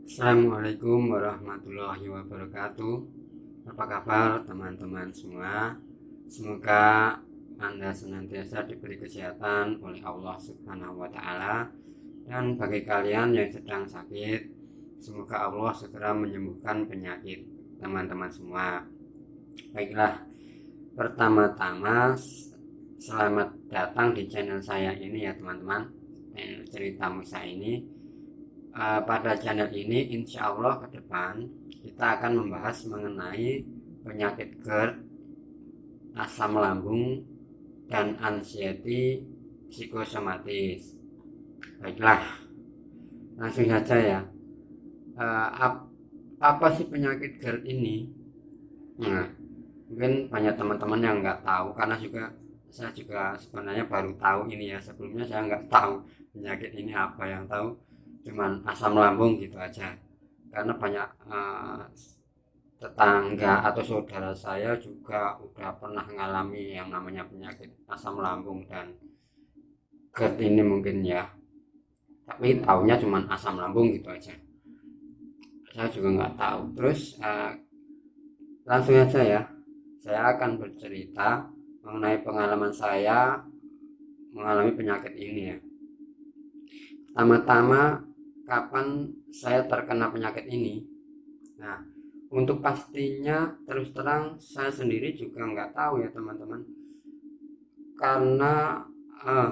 Assalamualaikum warahmatullahi wabarakatuh. Apa kabar teman-teman semua? Semoga Anda senantiasa diberi kesehatan oleh Allah Subhanahu wa Ta'ala, dan bagi kalian yang sedang sakit, semoga Allah segera menyembuhkan penyakit teman-teman semua. Baiklah, pertama-tama selamat datang di channel saya ini ya teman-teman, Cerita Musa ini. Pada channel ini insya Allah ke depan kita akan membahas mengenai penyakit GERD, asam lambung, dan anxiety psikosomatis. Baiklah, langsung saja ya. Apa sih penyakit GERD ini? Nah, mungkin banyak teman-teman yang nggak tahu, karena saya juga sebenarnya baru tahu ini ya. Sebelumnya saya nggak tahu penyakit ini apa, yang tahu cuman asam lambung gitu aja. Karena banyak tetangga atau saudara saya juga udah pernah mengalami yang namanya penyakit asam lambung dan GERD ini mungkin ya, tapi taunya cuma asam lambung gitu aja. Saya juga nggak tahu. Terus langsung aja ya, saya akan bercerita mengenai pengalaman saya mengalami penyakit ini ya. Pertama-tama, kapan saya terkena penyakit ini? Nah, untuk pastinya terus terang saya sendiri juga nggak tahu ya teman-teman, karena uh,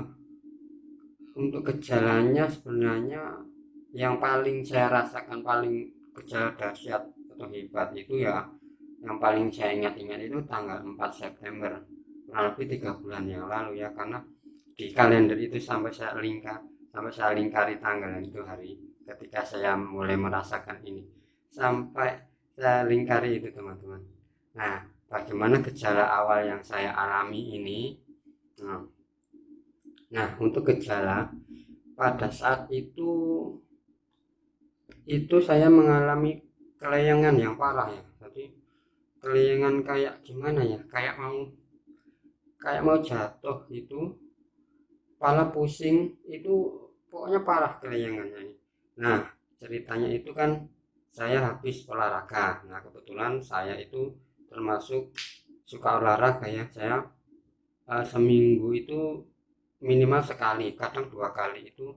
untuk gejalanya sebenarnya yang paling saya rasakan, paling gejala dahsyat atau hebat itu ya, yang paling saya ingat-ingat itu tanggal 4 September, kurang lebih 3 bulan yang lalu ya. Karena di kalender itu sampai saya lingkari tanggal itu, hari ketika saya mulai merasakan ini, sampai saya lingkari itu teman-teman. Nah, bagaimana gejala awal yang saya alami ini? Nah, untuk gejala pada saat itu saya mengalami kelayangan yang parah ya. Jadi kelayangan kayak gimana ya, kayak mau jatuh itu, kepala pusing itu, pokoknya parah kelayangannya ini. Nah, ceritanya itu kan saya habis olahraga. Nah, kebetulan saya itu termasuk suka olahraga ya. Saya seminggu itu minimal sekali, kadang 2 kali itu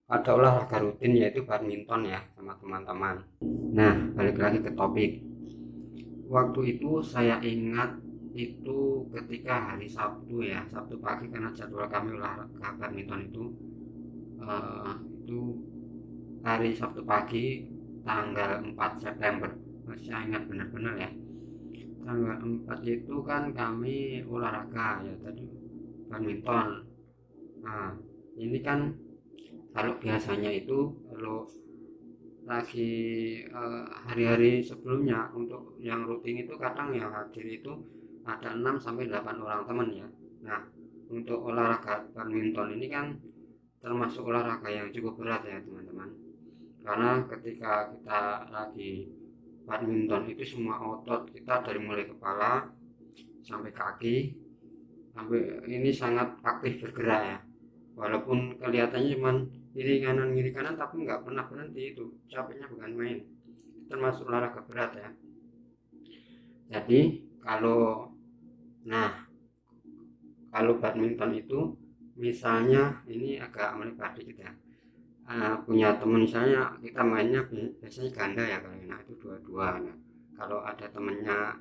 ada olahraga rutin, yaitu badminton ya sama teman-teman. Nah, balik lagi ke topik. Waktu itu saya ingat itu ketika hari Sabtu ya, Sabtu pagi, karena jadwal kami olahraga badminton itu hari Sabtu pagi tanggal 4 September. Masih saya ingat benar-benar ya. Tanggal 4 itu kan kami olahraga ya tadi, badminton. Nah, ini kan kalau biasanya itu, kalau lagi hari-hari sebelumnya, untuk yang rutin itu kadang yang hadir itu ada 6 sampai 8 orang teman ya. Nah, untuk olahraga badminton ini kan termasuk olahraga yang cukup berat ya teman-teman, karena ketika kita lagi badminton itu semua otot kita dari mulai kepala sampai kaki sampai ini sangat aktif bergerak ya. Walaupun kelihatannya cuman kiri kanan tapi nggak pernah berhenti, itu capeknya bukan main, termasuk olahraga berat ya. Jadi kalau nah kalau badminton itu, misalnya ini agak melebar dikit ya, punya teman, misalnya kita mainnya biasanya ganda ya, kalau nah itu dua-dua. Nah, kalau ada temennya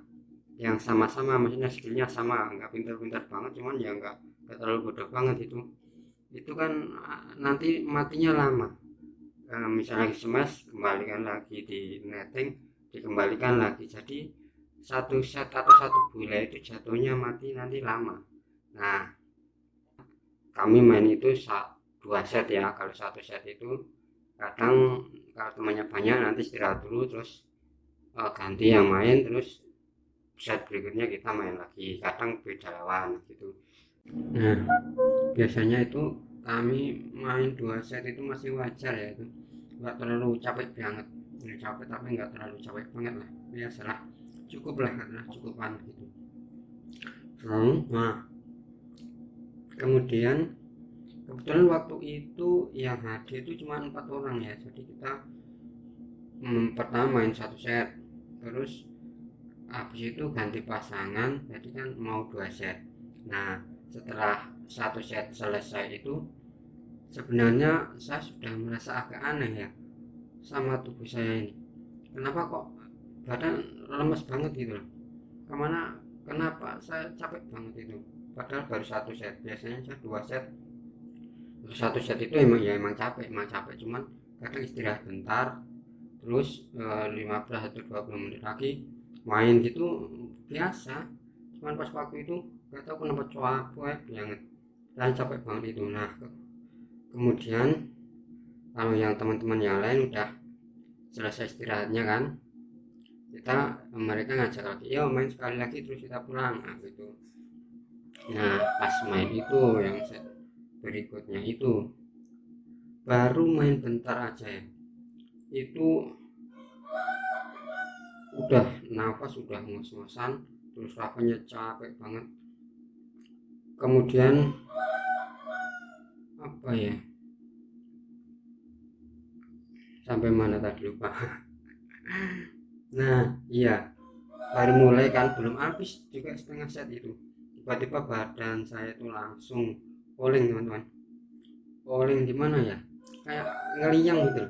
yang sama-sama, maksudnya skillnya sama, nggak pintar-pintar banget cuman ya nggak terlalu bodoh banget, itu kan nanti matinya lama. Misalnya lagi smash, kembalikan lagi di netting, dikembalikan lagi, jadi satu set atau satu bola itu jatuhnya mati nanti lama. Nah, kami main itu 2 set ya. Kalau 1 set itu kadang kalau temannya banyak nanti istirahat dulu, terus ganti yang main, terus set berikutnya kita main lagi, kadang beda lawan gitu. Nah, biasanya itu kami main 2 set itu masih wajar ya, itu nggak terlalu capek banget. Ini capek tapi nggak terlalu capek banget lah, biasalah, cukup lah, karena cukupan gitu. Nah, kemudian Kebetulan waktu itu yang hadir itu cuma 4 orang ya, jadi kita pertama main 1 set, terus habis itu ganti pasangan, jadi kan mau 2 set. Nah, setelah 1 set selesai itu sebenarnya saya sudah merasa agak aneh ya sama tubuh saya ini. Kenapa kok badan lemes banget gitu loh? Kenapa saya capek banget itu? Padahal baru 1 set. Biasanya saya 2 set. Terus 1 set itu emang capek, cuman kadang istirahat bentar, terus 15 atau 20 menit lagi main gitu biasa. Cuman pas waktu itu nggak tahu kenapa capek banget, dan capek banget itu. Nah, kemudian kalau yang teman-teman yang lain udah selesai istirahatnya kan, mereka ngajak lagi, ya main sekali lagi terus kita pulang, nah gitu. Nah, pas main itu yang set berikutnya itu baru main bentar aja ya, itu udah nafas udah ngos-ngosan, terus rasanya capek banget. Kemudian apa ya, sampai mana tadi lupa. Nah iya, baru mulai kan, belum habis juga setengah set itu, tiba-tiba badan saya itu langsung oleng teman-teman. Oleng gimana ya, kayak ngeliyang gitu,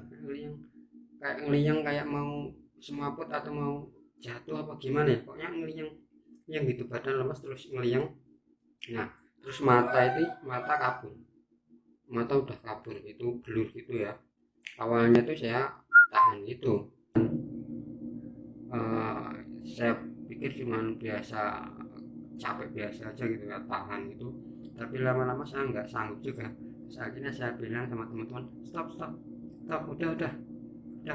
ngeliyang kayak mau semaput atau mau jatuh apa gimana ya, pokoknya ngeliyang yang gitu, badan lemas terus ngeliyang. Nah, terus mata kabur, mata udah kabur itu, blur gitu ya. Awalnya tuh saya tahan itu, eh, saya pikir cuman biasa, capek biasa aja gitu ya, tahan itu. Tapi lama-lama saya nggak sanggup juga. Terus akhirnya saya bilang sama teman-teman, stop stop stop, udah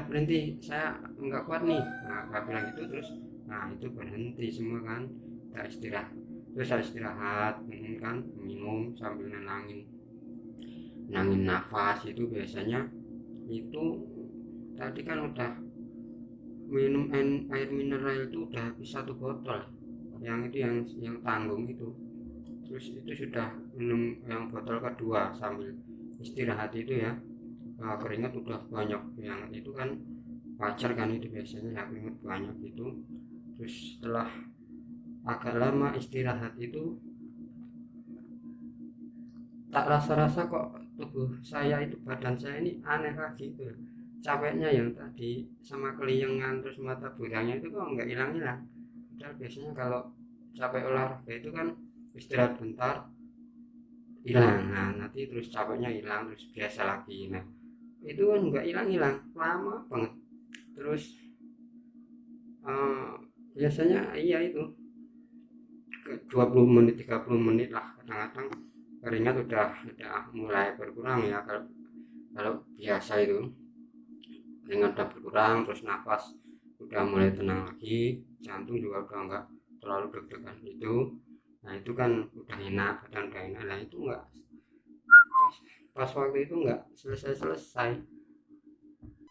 berhenti, saya nggak kuat nih. Nah, saya bilang gitu, terus nah itu berhenti semua kan, kita istirahat. Terus saya istirahat, kan minum sambil nenangin nenangin nafas. Itu biasanya itu tadi kan udah minum air mineral itu udah habis 1 botol, yang itu yang tanggung itu. Terus itu sudah minum yang botol kedua sambil istirahat itu ya. Keringat udah banyak yang itu kan, wajar kan itu biasanya ya, keringat banyak itu. Terus setelah agak lama istirahat itu, tak rasa-rasa kok tubuh saya itu, badan saya ini aneh lagi itu, capeknya yang tadi sama keliengan terus mata burangnya itu kok nggak hilang-hilang. Padahal biasanya kalau capek olahraga itu kan istirahat bentar hilang, nah nanti terus capeknya hilang terus biasa lagi. Nah itu kan nggak hilang-hilang, lama banget. Terus eh, biasanya iya itu 20 menit 30 menit lah, kadang-kadang keringat udah mulai berkurang ya. Kalau biasa itu keringat udah berkurang, terus nafas udah mulai tenang lagi, jantung juga udah nggak terlalu deg-degan itu. Nah itu kan udah enak, badan udah enak. Nah itu nggak, pas waktu itu nggak selesai-selesai,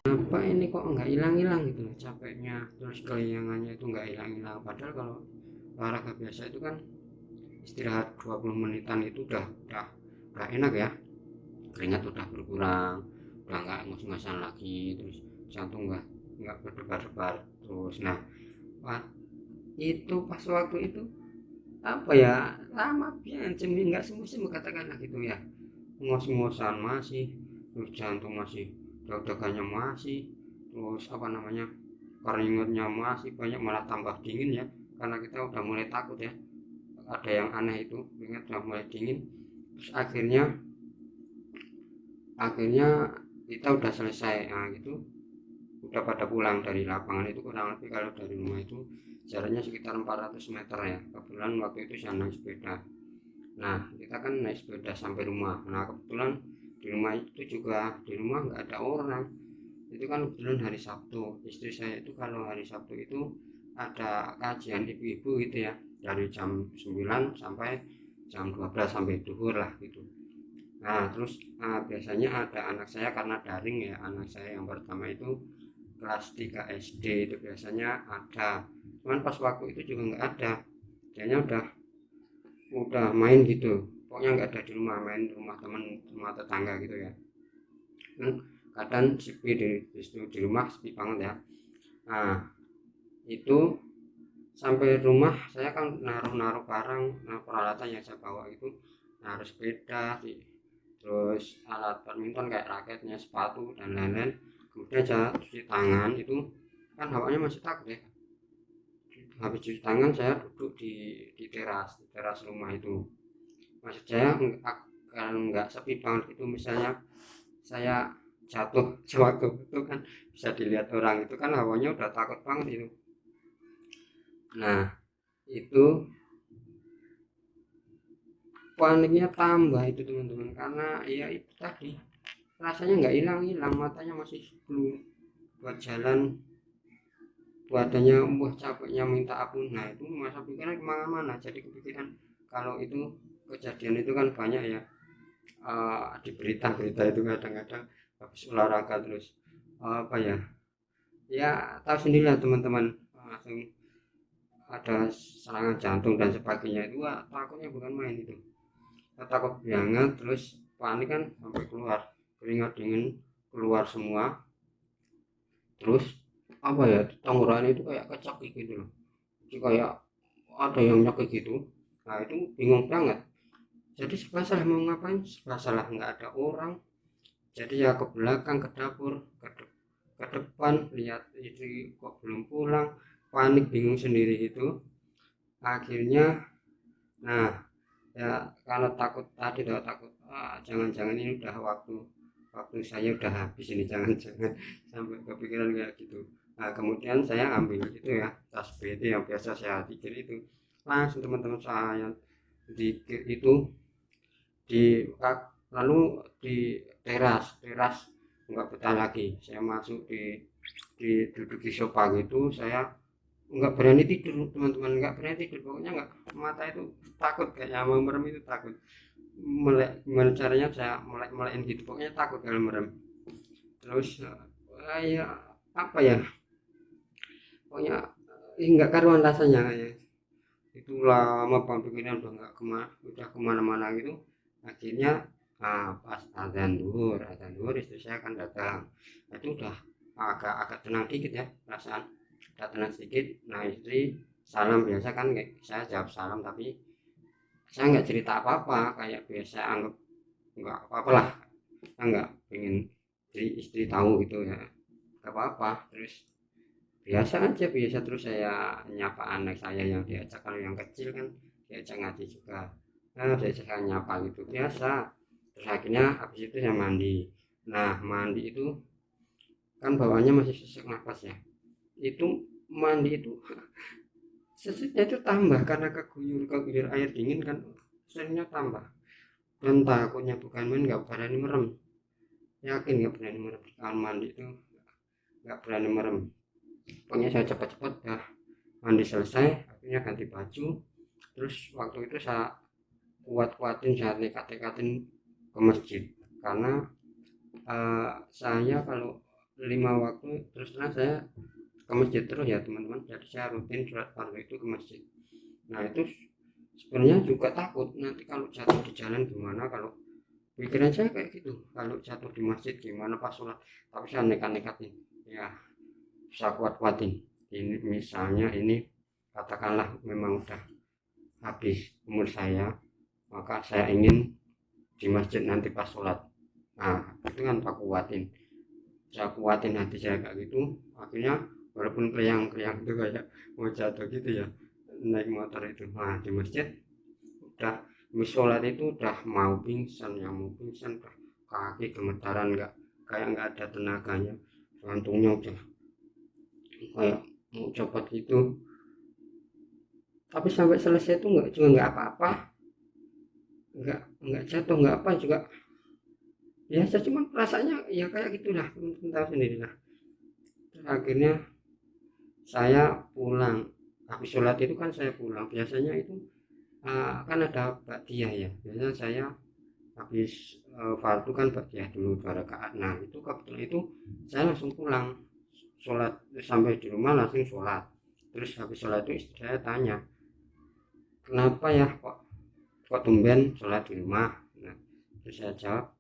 apa ini kok nggak hilang-hilang gitu loh capeknya, terus keliangannya itu nggak hilang-hilang. Padahal kalau olahraga biasa itu kan istirahat 20 menitan itu udah enak ya, keringat udah berkurang, udah nggak ngos-ngosan lagi, terus jantung nggak berdebar-debar terus. Nah itu pas waktu itu apa ya, lama pian nggak sembuh-sembuh katakanlah gitu ya, ngos-ngosan masih, terus jantung masih, deg-degannya masih, terus apa namanya, keringatnya masih banyak, malah tambah dingin ya, karena kita udah mulai takut ya, ada yang aneh itu, keringat udah mulai dingin. Terus akhirnya kita udah selesai, nah gitu udah pada pulang dari lapangan itu. Kurang lebih kalau dari rumah itu jaraknya sekitar 400 meter ya, kebetulan waktu itu saya naik sepeda. Nah kita kan naik sepeda sampai rumah, nah kebetulan di rumah itu juga, di rumah nggak ada orang. Itu kan kebetulan hari Sabtu, istri saya itu kalau hari Sabtu itu ada kajian ibu-ibu gitu ya, dari jam 9 sampai jam 12 sampai duhur lah gitu. Nah terus biasanya ada anak saya, karena daring ya, anak saya yang pertama itu kelas 3 SD, itu biasanya ada. Cuman pas waktu itu juga nggak ada, dianya udah main gitu. pokoknya nggak ada di rumah, main rumah teman, rumah tetangga gitu ya. Kadang sepi di rumah, sepi banget ya. Nah itu sampai rumah saya kan naruh barang, peralatan yang saya bawa itu, naruh sepeda, terus alat badminton kayak raketnya, sepatu dan lain-lain. Kemudian saya cuci tangan, itu kan hawanya masih takut ya. Habis cuci tangan saya duduk di teras rumah itu. Maksud saya agar nggak sepi banget itu, misalnya saya jatuh sewaktu itu kan bisa dilihat orang, itu kan hawanya udah takut banget itu. Nah itu paniknya tambah itu teman-teman, karena ya itu tadi rasanya nggak hilang-hilang, matanya masih belum buat jalan, badannya wah capeknya minta ampun. Nah itu masa pikiran kemana-mana, jadi kepikiran kalau itu kejadian itu kan banyak ya, di berita-berita itu kadang-kadang habis olahraga terus apa ya, ya tahu sendirilah teman-teman, langsung ada serangan jantung dan sebagainya. Itu takutnya bukan main itu, takut banget, terus panik kan sampai keluar keringat dingin, keluar semua. Terus apa ya, tenggorokan itu kayak kecekik gitu loh, jadi kayak ada yang nyekik gitu. Nah itu bingung banget, jadi serba salah, mau ngapain serba salah, nggak ada orang. Jadi ya ke belakang, ke dapur, ke depan, lihat istri kok belum pulang, panik bingung sendiri itu. Akhirnya nah ya, kalau takut tadi udah takut, jangan-jangan ini udah waktu waktu saya udah habis ini, jangan-jangan sampai kepikiran kayak gitu. Nah kemudian saya ambil itu ya, tas BT yang biasa saya tikir itu, langsung teman-teman saya dikir itu di lalu di teras nggak betah lagi, saya masuk di duduk di sofa gitu, saya nggak berani tidur teman-teman, nggak berani tidur, pokoknya nggak, mata itu takut, kayaknya mau merem itu takut, melek gimana caranya saya melekin gitu, pokoknya takut kalau merem. Terus ya apa ya, pokoknya nggak karuan rasanya kayak itu, lama banget bikinnya, udah kemana-mana gitu. Akhirnya pas azan duhur istri saya akan datang. Nah, itu udah agak tenang dikit ya perasaan, udah tenang sedikit. Nah istri salam biasa kan, kayak saya jawab salam, tapi saya nggak cerita apa-apa, kayak biasa, anggap nggak apa-apa lah, saya nggak pengen istri tahu gitu ya, nggak apa-apa. Terus biasa aja, biasa, terus saya nyapa anak saya yang diajak, kalau yang kecil kan diajak ngaji juga, nah diajak saya nyapa gitu biasa. Terus akhirnya habis itu saya mandi. Nah mandi itu kan bawaannya masih sesak nafas ya, itu mandi itu seseknya itu tambah, karena keguyur air dingin kan, seseknya tambah. Dan takutnya bukan main, nggak berani merem, yakin nggak berani merem kalau mandi itu, nggak berani merem. Pokoknya saya cepat-cepat ya mandi selesai, akhirnya ganti baju. Terus waktu itu saya kuat-kuatin, saya nekat-nekatin ke masjid, karena saya kalau 5 waktu terus terang saya ke masjid terus ya teman-teman, jadi saya rutin sholat fardu itu ke masjid. Nah itu sebenarnya juga takut nanti kalau jatuh di jalan gimana, kalau pikiran saya kayak gitu, kalau jatuh di masjid gimana pas sholat. Tapi saya nekat-nekatin ya, bisa kuat-kuatin. Ini misalnya ini katakanlah memang udah habis umur saya, maka saya ingin di masjid nanti pas sholat. Nah itu kan pak kuatin, saya kuatin hati saya kayak gitu. Akhirnya walaupun keliang-keliang itu kayak mau jatuh gitu ya, naik motor itu, nah di masjid udah sholat itu udah mau pingsan, yang mau pingsan udah kaki gemetaran, nggak kayak nggak ada tenaganya, jantungnya udah kayak mau copot gitu. Tapi sampai selesai itu nggak apa-apa, nggak jatuh, nggak apa juga, biasa, cuma rasanya ya kayak gitulah, teman-teman tahu sendiri lah. Terus akhirnya saya pulang, habis sholat itu kan saya pulang, biasanya itu kan ada baktiah ya, biasanya saya habis fardu kan baktiah dulu 2 rakaat. Nah itu kebetulan itu saya langsung pulang sholat, sampai di rumah langsung sholat. Terus habis sholat itu istri saya tanya, kenapa ya kok kok tumben sholat di rumah. Nah, terus saya jawab,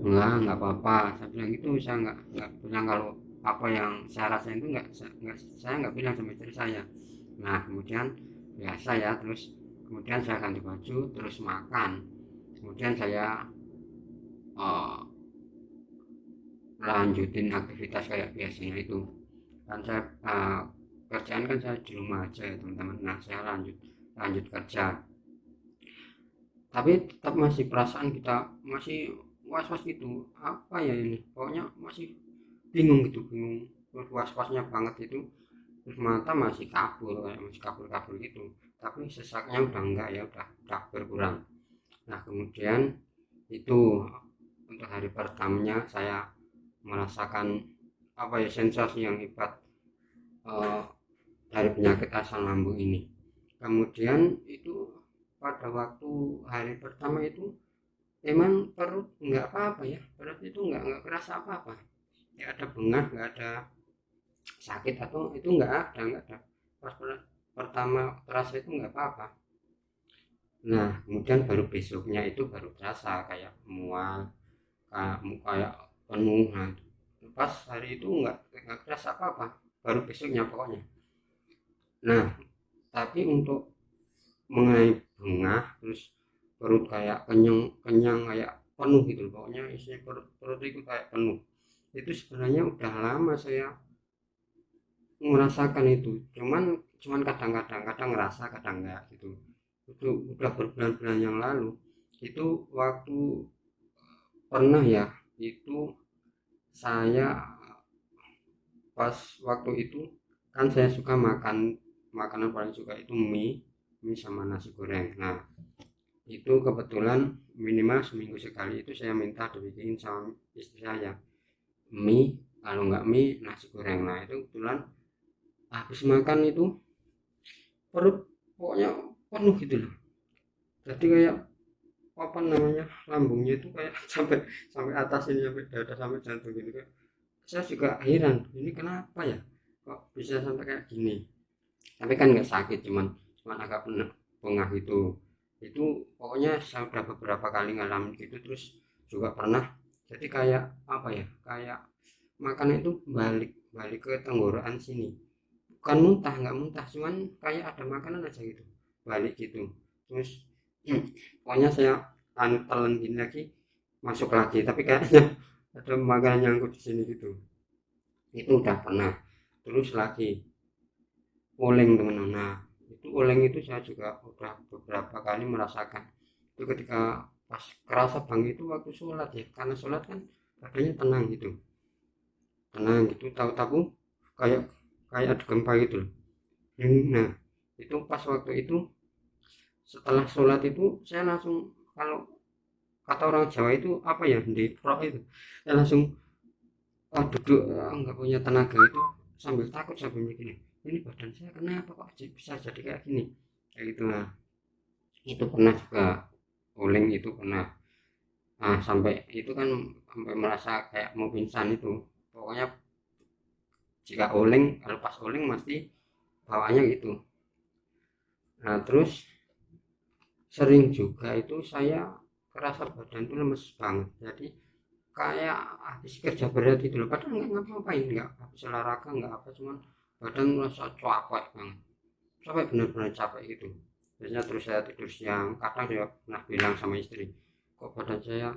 enggak apa-apa, saya bilang gitu. Saya nggak bilang kalau apa yang saya rasain itu saya nggak bilang sama istri saya. Nah, kemudian biasa ya, terus kemudian saya ganti baju terus makan, kemudian saya uh, lanjutin aktivitas kayak biasanya itu kan. Saya kerjaan kan saya di rumah aja ya teman-teman. Nah, saya lanjut kerja, tapi tetap masih perasaan kita masih was-was gitu. Apa ya ini, pokoknya masih bingung gitu, bingung, terus was-wasnya banget itu. Terus mata masih kabur, kayak masih kabur-kabur gitu, tapi sesaknya udah enggak ya, udah berkurang. Nah, kemudian itu untuk hari pertamanya saya merasakan apa ya, sensasi yang hebat uh, dari penyakit asam lambung ini. Kemudian itu pada waktu hari pertama itu emang perut nggak apa-apa ya, perut itu nggak kerasa apa-apa, nggak ada bengah, nggak ada sakit atau itu, nggak ada. Pas pertama terasa itu nggak apa-apa. Nah, kemudian baru besoknya itu baru terasa kayak mual, kayak penuh. Nah, pas hari itu nggak terasa apa-apa, baru besoknya pokoknya. Nah, tapi untuk mengenai bengah terus perut kayak kenyang kenyang kayak penuh gitu, pokoknya isi perut itu kayak penuh, itu sebenarnya udah lama saya merasakan itu. Cuman kadang ngerasa, kadang enggak gitu. Itu udah berbulan-bulan yang lalu. Itu waktu pernah ya, itu saya pas waktu itu kan saya suka makan, makanan paling suka itu mie sama nasi goreng. Nah, itu kebetulan minimal seminggu sekali itu saya minta dibikin sama istri saya mie, kalau nggak mie nasi goreng. Nah, itu kebetulan habis makan itu perut pokoknya penuh gitu loh, jadi kayak apa namanya, lambungnya itu kayak sampai sampai atas ini, sampai dada, sampai jantung gitu. Kayak saya juga heran, ini kenapa ya kok bisa sampai kayak gini. Tapi kan nggak sakit, cuman agak pengah gitu. Itu pokoknya saya udah beberapa kali ngalamin gitu. Terus juga pernah jadi kayak apa ya, kayak makanan itu balik balik ke tenggorokan sini, bukan muntah, nggak muntah, cuman kayak ada makanan aja gitu balik gitu. Terus pokoknya saya telan gini lagi, masuk lagi, tapi kayaknya ada makanan nyangkut di sini gitu. Itu udah pernah. Terus lagi oleng teman-teman. Nah, itu oleng itu saya juga udah beberapa kali merasakan itu ketika pas kerasa bang itu waktu sholat ya, karena sholat kan badannya tenang gitu, tenang gitu, tahu-tahu kayak kayak ada gempa gitu loh. Nah, itu pas waktu itu setelah sholat itu saya langsung, kalau kata orang Jawa itu apa ya, deprok itu, saya langsung duduk, nggak punya tenaga itu, sambil takut, sambil mikir ini badan saya kenapa kok bisa jadi kayak gini, kayak gitu. Nah, itu pernah juga oleng itu pernah. Nah, sampai itu kan sampai merasa kayak mau pingsan itu. Pokoknya jika oleng, kalau pas oleng pasti bawaannya gitu. Nah, terus sering juga itu saya kerasa badan itu lemes banget, jadi kayak habis kerja berat itu loh, padahal nggak ngapa-ngapain, nggak habis olahraga, nggak apa, cuman badan merasa capek banget, capek, benar-benar capek gitu. Biasanya terus saya tidur siang, kadang saya pernah bilang sama istri, kok badan saya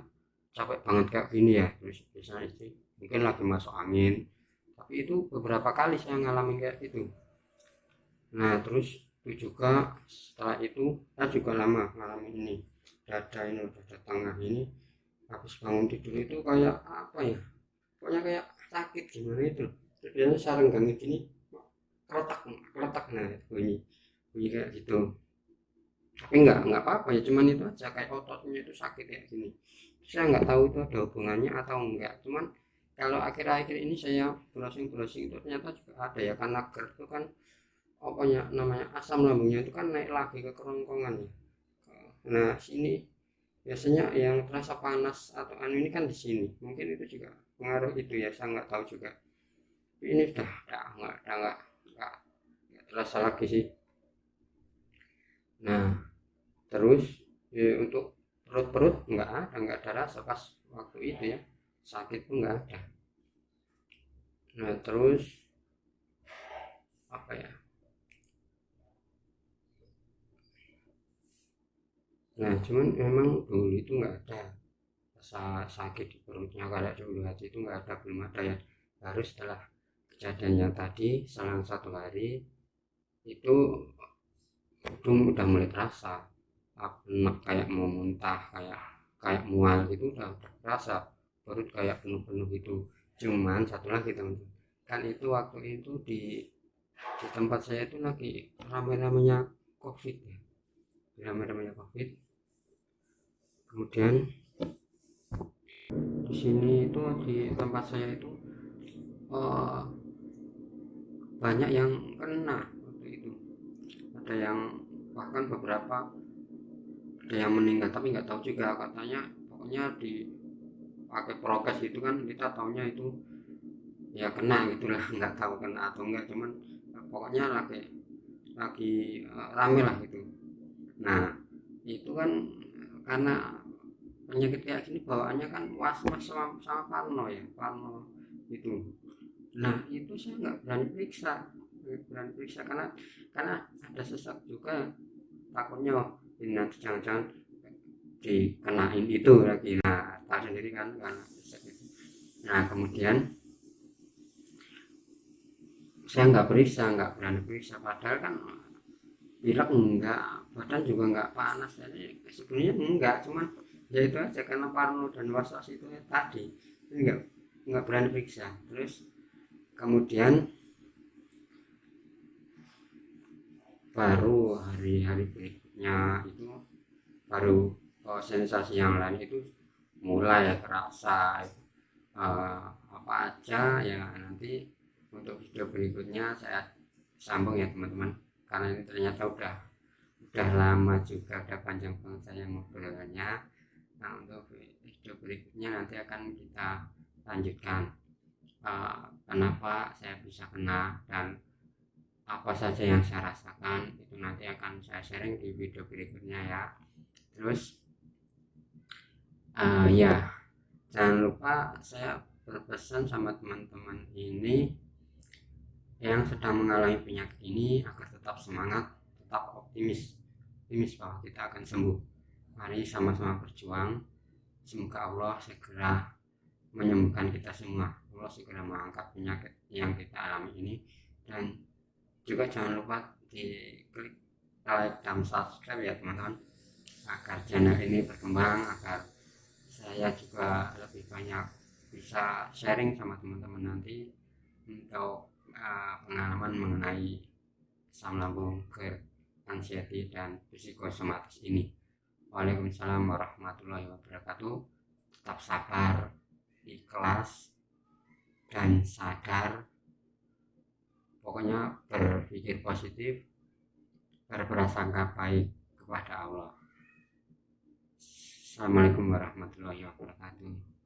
capek banget kayak gini ya. Terus biasanya istri mungkin lagi masuk angin, tapi itu beberapa kali saya ngalamin kayak gitu. Nah, terus itu juga setelah itu saya juga lama ngalamin ini, dada tengah ini habis bangun tidur itu kayak apa ya, pokoknya kayak sakit gimana itu. Terus biasanya saya renggangin gini, keletak keletak, nah bunyi bunyi kayak gitu. Tapi nggak apa-apa ya, cuman itu aja kayak ototnya itu sakit kayak gini. Saya nggak tahu itu ada hubungannya atau enggak, cuman kalau akhir-akhir ini saya browsing-browsing itu ternyata juga ada ya, karena GERD itu kan apa ya namanya, asam lambungnya itu kan naik lagi ke kerongkongan ya. Nah, sini biasanya yang terasa panas atau anu ini kan di sini, mungkin itu juga pengaruh itu ya, saya nggak tahu juga. Tapi ini sudah nggak terasa lagi sih. Nah, terus Untuk perut nggak ada rasa pas waktu itu ya, sakit pun nggak ada. Nah terus apa ya, nah cuman memang dulu itu nggak ada rasa sakit di perutnya kayak dulu, hati itu nggak ada, belum ada ya. Baru setelah kejadian yang tadi selang 1 hari itu udah mulai terasa, enak kayak mau muntah, kayak kayak mual gitu, udah terasa perut kayak penuh-penuh gitu. Cuman satu lagi teman-teman, kan itu waktu itu di tempat saya itu lagi rame-ramenya covid ya, rame-ramenya covid. Kemudian di sini itu di tempat saya itu eh, banyak yang kena waktu itu, ada yang bahkan beberapa ada yang meninggal, tapi nggak tahu juga, katanya pokoknya di pakai prokes itu kan, kita taunya itu ya kena gitulah nggak tahu kena atau enggak, cuman pokoknya lagi rame lah gitu. Nah itu kan karena penyakit kayak gini bawaannya kan was-was sama parno ya, parno itu. Nah itu saya nggak berani periksa, karena ada sesak juga, takutnya ini nanti jangan-jangan dikenain itu lagi. Nah tahu sendiri kan karena sesak itu. Nah kemudian saya nggak berani periksa, padahal kan pilek enggak, badan juga nggak panas, jadi sebenarnya enggak, cuman ya itu aja karena parno dan was-was itu ya tadi, jadi nggak berani periksa. Terus kemudian baru hari-hari berikutnya itu baru sensasi yang lain itu mulai terasa, eh, apa aja ya, nanti untuk video berikutnya saya sambung ya teman-teman, karena ini ternyata udah lama juga, udah panjang banget saya ngobrolnya. Nah untuk video berikutnya nanti akan kita lanjutkan, kenapa saya bisa kena dan apa saja yang saya rasakan, itu nanti akan saya sharing di video berikutnya ya. Terus ya jangan lupa saya berpesan sama teman-teman ini yang sedang mengalami penyakit ini agar tetap semangat, tetap optimis bahwa kita akan sembuh. Mari sama-sama berjuang, semoga Allah segera menyembuhkan kita semua, Allah segera mengangkat penyakit yang kita alami ini. Dan juga jangan lupa di klik like dan subscribe ya teman-teman, agar channel ini berkembang, agar saya juga lebih banyak bisa sharing sama teman-teman nanti untuk pengalaman mengenai asam lambung, GERD, anxiety dan psikosomatis ini. Waalaikumsalam warahmatullahi wabarakatuh. Tetap sabar, ikhlas dan sadar, pokoknya berpikir positif, berprasangka baik kepada Allah. Assalamualaikum warahmatullahi wabarakatuh.